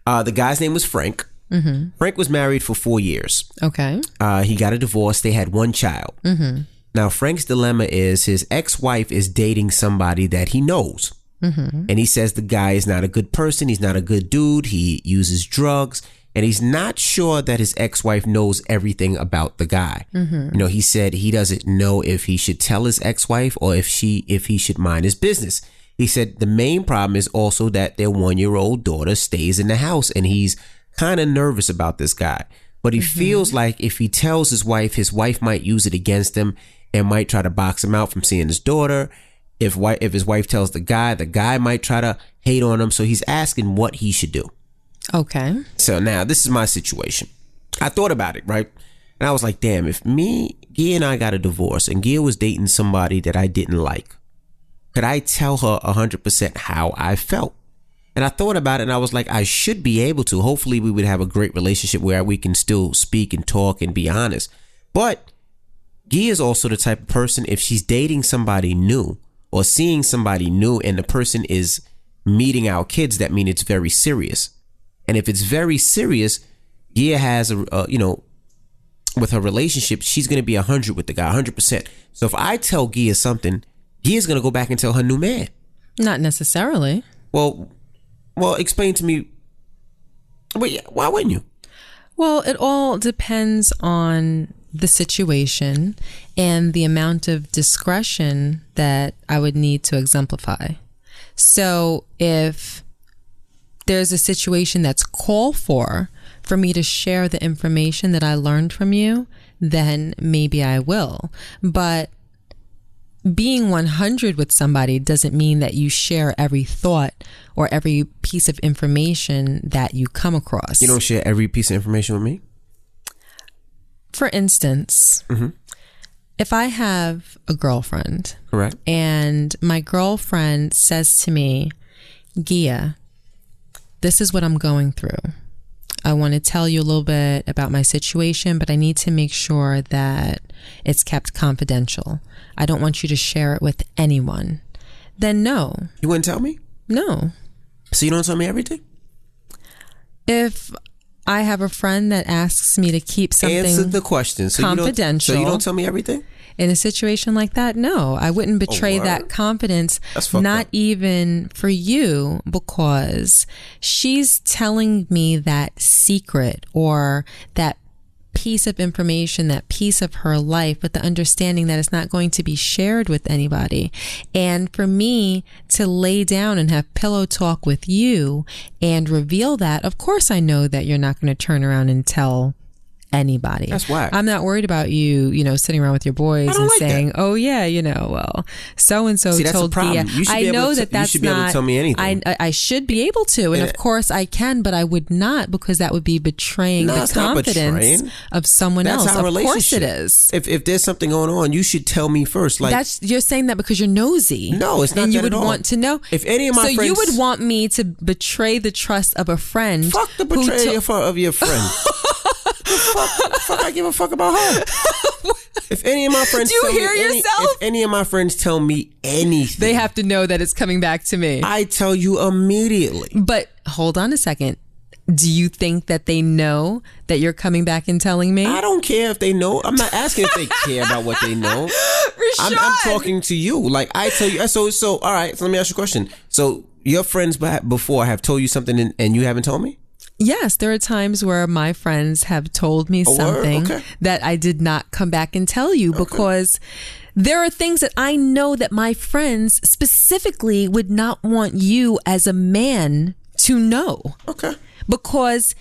The guy's name was Frank. Mm-hmm. Frank was married for 4 years.
Okay.
He got a divorce. They had one child. Mm-hmm. Now, Frank's dilemma is his ex-wife is dating somebody that he knows. Mm-hmm. And he says the guy is not a good person. He's not a good dude. He uses drugs. And he's not sure that his ex-wife knows everything about the guy. Mm-hmm. He said he doesn't know if he should tell his ex-wife or if he should mind his business. He said the main problem is also that their 1-year-old daughter stays in the house, and he's kind of nervous about this guy. But he feels like if he tells his wife might use it against him and might try to box him out from seeing his daughter. If his wife tells the guy might try to hate on him. So he's asking what he should do.
Okay.
So now this is my situation. I thought about it, right? And I was like, damn, if Gia and I got a divorce and Gia was dating somebody that I didn't like, could I tell her 100% how I felt? And I thought about it and I was like, I should be able to. Hopefully we would have a great relationship where we can still speak and talk and be honest. But Gia is also the type of person, if she's dating somebody new or seeing somebody new and the person is meeting our kids, that means it's very serious. And if it's very serious, Gia has with her relationship, she's going to be 100 with the guy, 100%. So if I tell Gia something, Gia's going to go back and tell her new man.
Not necessarily.
Well, explain to me. Wait, why wouldn't you?
Well, it all depends on the situation and the amount of discretion that I would need to exemplify. So if there's a situation that's called for me to share the information that I learned from you, then maybe I will. But being 100 with somebody doesn't mean that you share every thought or every piece of information that you come across.
You don't share every piece of information with me?
For instance, if I have a girlfriend,
correct,
and my girlfriend says to me, Gia, this is what I'm going through. I want to tell you a little bit about my situation, but I need to make sure that it's kept confidential. I don't want you to share it with anyone. Then no.
You wouldn't tell me?
No.
So you don't tell me everything?
If I have a friend that asks me to keep something
answer the question.
Confidential.
So you don't tell me everything?
In a situation like that, no. I wouldn't betray that confidence, not even for you, because she's telling me that secret or that piece of information, that piece of her life, with the understanding that it's not going to be shared with anybody. And for me to lay down and have pillow talk with you and reveal that, of course I know that you're not going to turn around and tell anybody.
That's why
I'm not worried about you, sitting around with your boys and saying, that. Oh yeah, well, so-and-so told Gia. I know that's not, you should be able to tell me anything. I should be able to. And of course I can, but I would not, because that would be betraying the confidence of someone else.
Our
of course it is.
If there's something going on, you should tell me first. Like,
you're saying that because you're nosy.
No, it's not
and
that
you would
at all.
Want to know.
If any of my friends,
so you would want me to betray the trust of a friend.
Fuck the betrayal of your friend. Fuck, I give a fuck about her. If any of my friends
do you hear yourself?
If any of my friends tell me anything,
they have to know that it's coming back to me.
I tell you immediately.
But hold on a second. Do you think that they know that you're coming back and telling me?
I don't care if they know. I'm not asking if they care about what they know. I'm talking to you. Like, I tell you. So all right. So let me ask you a question. So your friends before have told you something and you haven't told me?
Yes, there are times where my friends have told me something that I did not come back and tell you, because there are things that I know that my friends specifically would not want you as a man to know.
Okay.
Because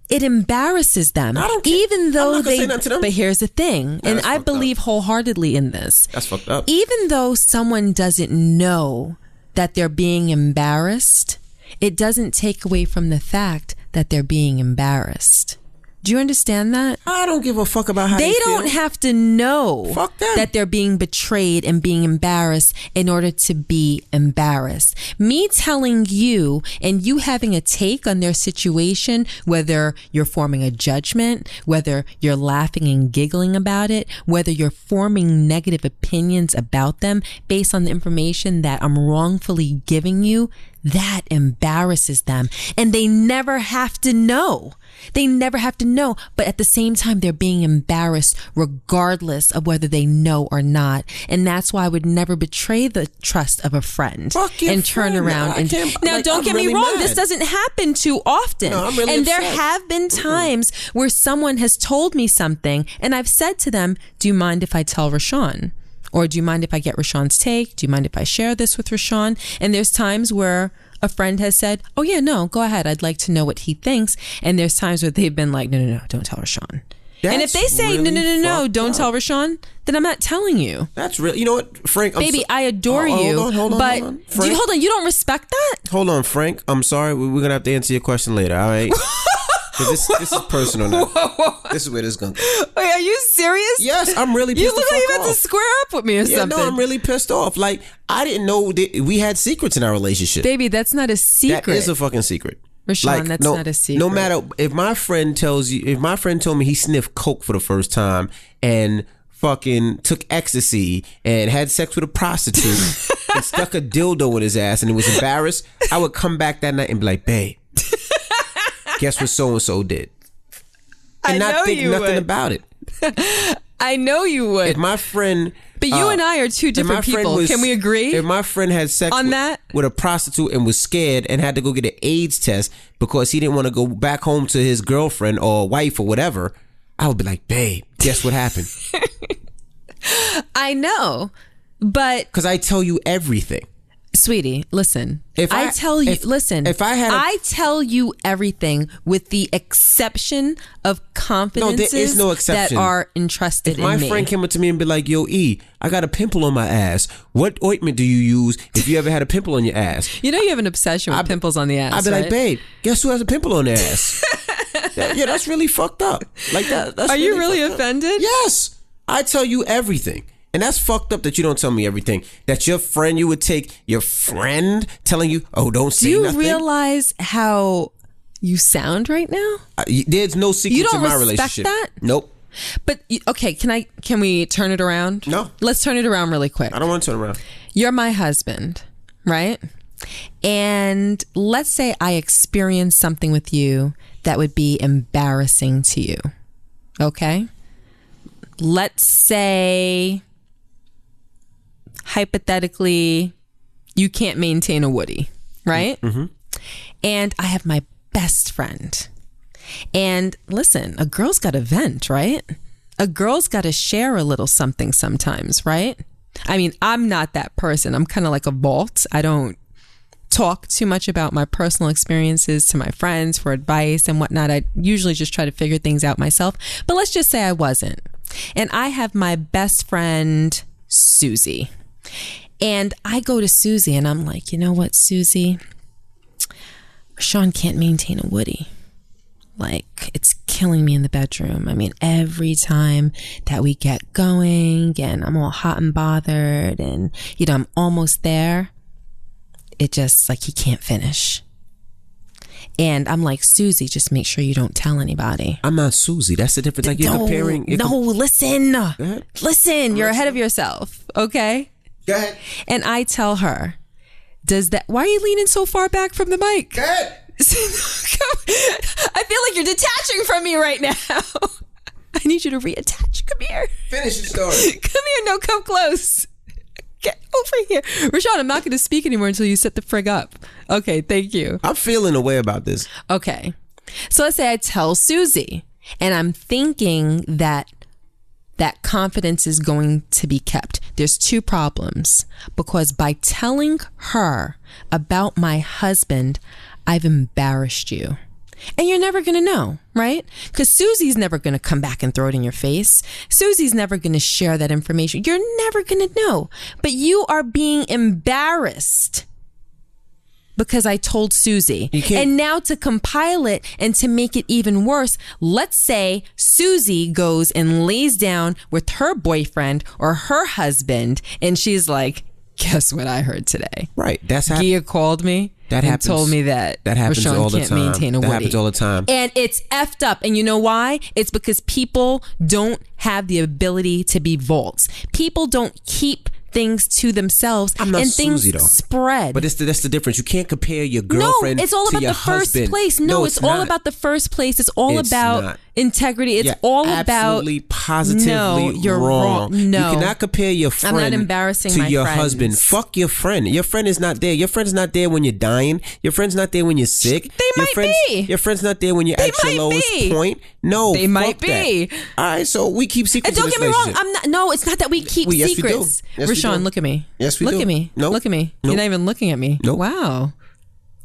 it embarrasses them.
I don't care.
Even though
I'm not gonna say nothing to them.
But here's the thing, and I believe
up.
wholeheartedly in this.
That's fucked up.
Even though someone doesn't know that they're being embarrassed, it doesn't take away from the fact that they're being embarrassed. Do you understand that?
I don't give a fuck about how they
don't
feel.
have to know
Fuck them.
that they're being betrayed and being embarrassed in order to be embarrassed. Me telling you and you having a take on their situation, whether you're forming a judgment, whether you're laughing and giggling about it, whether you're forming negative opinions about them based on the information that I'm wrongfully giving you, that embarrasses them. And they never have to know. They never have to know. But at the same time, they're being embarrassed regardless of whether they know or not. And that's why I would never betray the trust of a friend and turn around. And now, don't get me wrong. This doesn't happen too often.
No, I'm really
and there
upset.
have been times where someone has told me something and I've said to them, do you mind if I tell Rashawn? Or do you mind if I get Rashawn's take? Do you mind if I share this with Rashawn? And there's times where a friend has said, oh yeah, no, go ahead. I'd like to know what he thinks. And there's times where they've been like, no, don't tell Rashawn.
That's
and if they say,
really
no, don't
up.
tell Rashawn, then I'm not telling you.
That's real. You know what, Frank?
Baby, I adore you.
Hold on.
Frank, hold on, you don't respect that?
Hold on, Frank. I'm sorry. We're going to have to answer your question later, all right? 'Cause this is personal now.
Whoa.
This is where this is going to go.
Wait, are you serious?
Yes, I'm really pissed
You look like you
off.
about to square up with me or something.
No, I'm really pissed off. Like, I didn't know that we had secrets in our relationship.
Baby, that's not a secret.
That is a fucking secret.
Rashawn, that's not a secret.
No matter if my friend told me he sniffed coke for the first time and fucking took ecstasy and had sex with a prostitute and stuck a dildo in his ass and he was embarrassed, I would come back that night and be like, babe, guess what so and so did? And not think nothing about it.
I know you would.
If my friend,
but you and I are two different people. Can we agree?
If my friend had sex
on
with a prostitute and was scared and had to go get an AIDS test because he didn't want to go back home to his girlfriend or wife or whatever, I would be like, babe, guess what happened?
I know, but
because I tell you everything.
Sweetie, listen.
If I tell
you everything with the exception of confidences
there is no exception.
that are entrusted in me.
If my friend came up to me and be like, yo, E, I got a pimple on my ass. What ointment do you use if you ever had a pimple on your ass?
You know you have an obsession with pimples on the ass,
I'd be
right?
like, babe, guess who has a pimple on their ass? Yeah, that's really fucked up. Like that. That's
Are you really offended?
Yes. I tell you everything. And that's fucked up that you don't tell me everything. That your friend, you would take your friend telling you, oh, don't say nothing.
Do you realize how you sound right now?
There's no secrets in my relationship.
You don't respect that?
Nope.
But, okay, can we turn it around?
No.
Let's turn it around really quick.
I don't want to turn around.
You're my husband, right? And let's say I experience something with you that would be embarrassing to you. Okay? Let's say, hypothetically, you can't maintain a Woody, right? Mm-hmm. And I have my best friend. And listen, a girl's got to vent, right? A girl's got to share a little something sometimes, right? I mean, I'm not that person. I'm kind of like a vault. I don't talk too much about my personal experiences to my friends for advice and whatnot. I usually just try to figure things out myself. But let's just say I wasn't. And I have my best friend, Susie. And I go to Susie and I'm like, you know what, Susie? Sean can't maintain a Woody. Like, it's killing me in the bedroom. I mean, every time that we get going and I'm all hot and bothered and, you know, I'm almost there, it just, like, he can't finish. And I'm like, Susie, just make sure you don't tell anybody.
I'm not Susie. That's the difference. Like, you're comparing.
Listen. Listen, you're ahead of yourself, okay?
Go ahead.
And I tell her, why are you leaning so far back from the mic?
Go ahead.
I feel like you're detaching from me right now. I need you to reattach. Come here.
Finish your story.
Come here. No, come close. Get over here. Rashawn, I'm not going to speak anymore until you set the frig up. Okay, thank you.
I'm feeling a way about this.
Okay. So let's say I tell Susie, and I'm thinking that confidence is going to be kept. There's two problems. Because by telling her about my husband, I've embarrassed you. And you're never going to know, right? Because Susie's never going to come back and throw it in your face. Susie's never going to share that information. You're never going to know. But you are being embarrassed because I told Susie. And now to compile it and to make it even worse, let's say Susie goes and lays down with her boyfriend or her husband and she's like, guess what I heard today?
Right. That's how
Gia called me. That happens. Told me that
happens
Rashawn
all the
can't
time.
maintain a
that
Woody.
happens all the time.
And it's effed up. And you know why? It's because people don't have the ability to be vaults. People don't keep things to themselves.
I'm not
and
Susie,
things
though.
spread.
But that's the difference. You can't compare your girlfriend
No, it's all
to
about
your
the first
husband.
place. No, it's all about the first place. It's all about integrity. It's all about
absolutely positively
no, you're wrong. No,
you cannot compare your friend.
I'm not embarrassing
to
my
your
friends.
husband. Fuck your friend. Your friend is not there. Your friend's not there when you're dying. Your friend's not there when you're sick. Your friend's not there when you're at your lowest point. No,
they might be.
That. All right, so we keep secrets.
And don't get me wrong. I'm not. No, it's not that we keep secrets.
Yes,
Rashawn, look at me.
Yes, we do.
Look at me.
Nope.
Look at me.
Nope.
You're not even looking at me.
Nope.
Wow.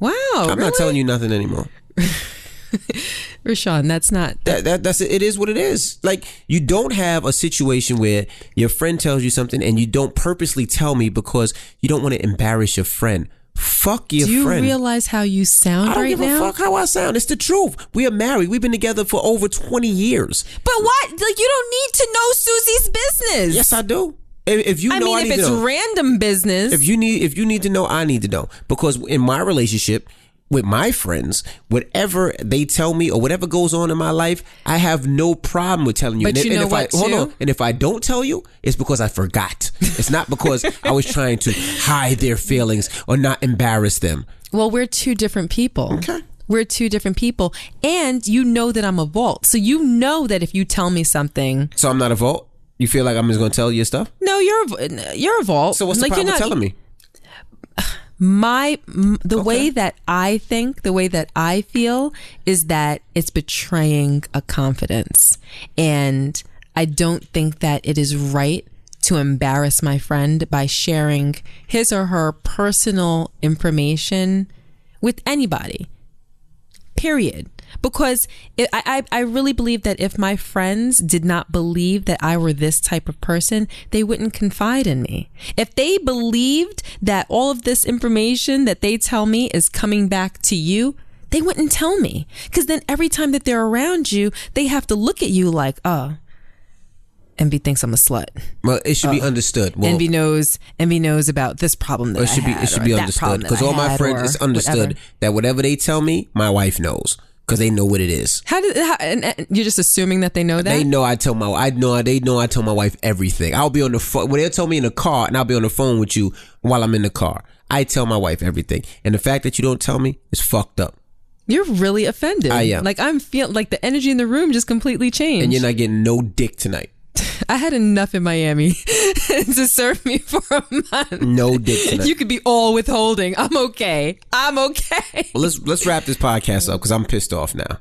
I'm not telling you nothing anymore.
Rashawn, that's not
that's it is what it is. Like, you don't have a situation where your friend tells you something and you don't purposely tell me because you don't want to embarrass your friend. Fuck your friend.
Do you realize how you sound right now?
I don't give a fuck how I sound. It's the truth. We are married. We've been together for over 20 years.
But what? Like, you don't need to know Susie's business.
Yes, I do. If you know,
if it's random business.
If you need to know, I need to know. Because in my relationship with my friends, whatever they tell me or whatever goes on in my life, I have no problem with telling you.
But you know what,
hold on. And if I don't tell you, it's because I forgot. It's not because I was trying to hide their feelings or not embarrass them.
Well, we're two different people.
Okay.
We're two different people. And you know that I'm a vault. So you know that if you tell me something.
So I'm not a vault? You feel like I'm just going to tell you stuff?
No, you're a vault.
So what's the problem with telling me?
The way that I think, the way that I feel is that it's betraying a confidence. And I don't think that it is right to embarrass my friend by sharing his or her personal information with anybody. Period. Because I really believe that if my friends did not believe that I were this type of person, they wouldn't confide in me. If they believed that all of this information that they tell me is coming back to you, they wouldn't tell me. Because then every time that they're around you, they have to look at you like, oh, Envy thinks I'm a slut.
Well, it should be understood. Well,
Envy knows about this problem that
it should be understood. Because all my friends, it's understood that whatever they tell me, my wife knows. Because they know what it is.
And you're just assuming that they know that?
They know I tell my wife everything. I'll be on the phone. Well, they'll tell me in the car, and I'll be on the phone with you while I'm in the car. I tell my wife everything. And the fact that you don't tell me is fucked up.
You're really offended.
I am.
Like, I'm feeling like the energy in the room just completely changed.
And you're not getting no dick tonight.
I had enough in Miami to serve me for a month.
No dick tonight.
You could be all withholding. I'm okay. Well,
let's wrap this podcast up because I'm pissed off now.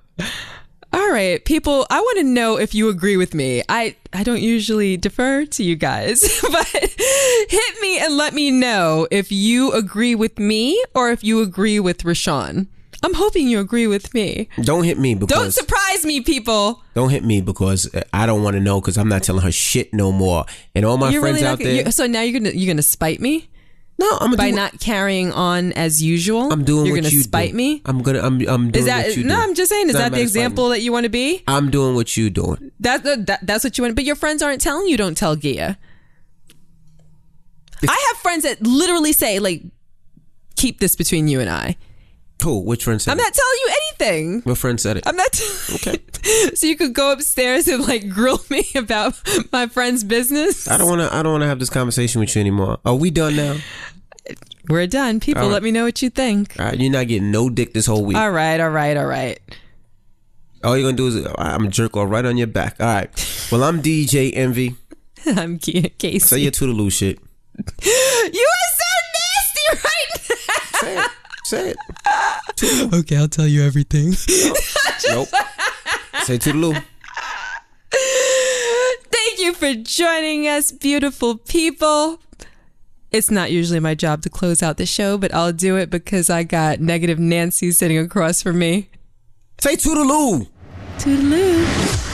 All right, people, I want to know if you agree with me. I don't usually defer to you guys, but hit me and let me know if you agree with me or if you agree with Rashawn. I'm hoping you agree with me.
Don't hit me because...
Don't surprise me, people.
Don't hit me because I don't want to know because I'm not telling her shit no more. And all my friends out there...
So now you're gonna spite me?
No, I'm
by not carrying on as usual.
I'm doing what you do.
You're gonna spite me.
I'm doing what you do.
No, I'm just saying. Is that the example that you want to be?
I'm doing what you doing.
That's what you want. But your friends aren't telling you. Don't tell Gia. I have friends that literally say, like, keep this between you and I.
Who? Which friend said it?
I'm not telling you anything.
What friend said it?
I'm not.
Okay.
So you could go upstairs and like grill me about my friend's business.
I don't want to have this conversation with you anymore. Are we done now?
We're done. People, right. Let me know what you think.
All right, you're not getting no dick this whole week.
All right.
All you're gonna do is I'm jerk off right on your back. All right. Well, I'm DJ Envy.
I'm Casey.
Say your toodaloo shit.
You are so nasty right now.
Say it.
Okay, I'll tell you everything.
Nope. Say toodaloo.
Thank you for joining us, beautiful people. It's not usually my job to close out the show, but I'll do it because I got negative Nancy sitting across from me.
Say toodaloo.
Toodaloo.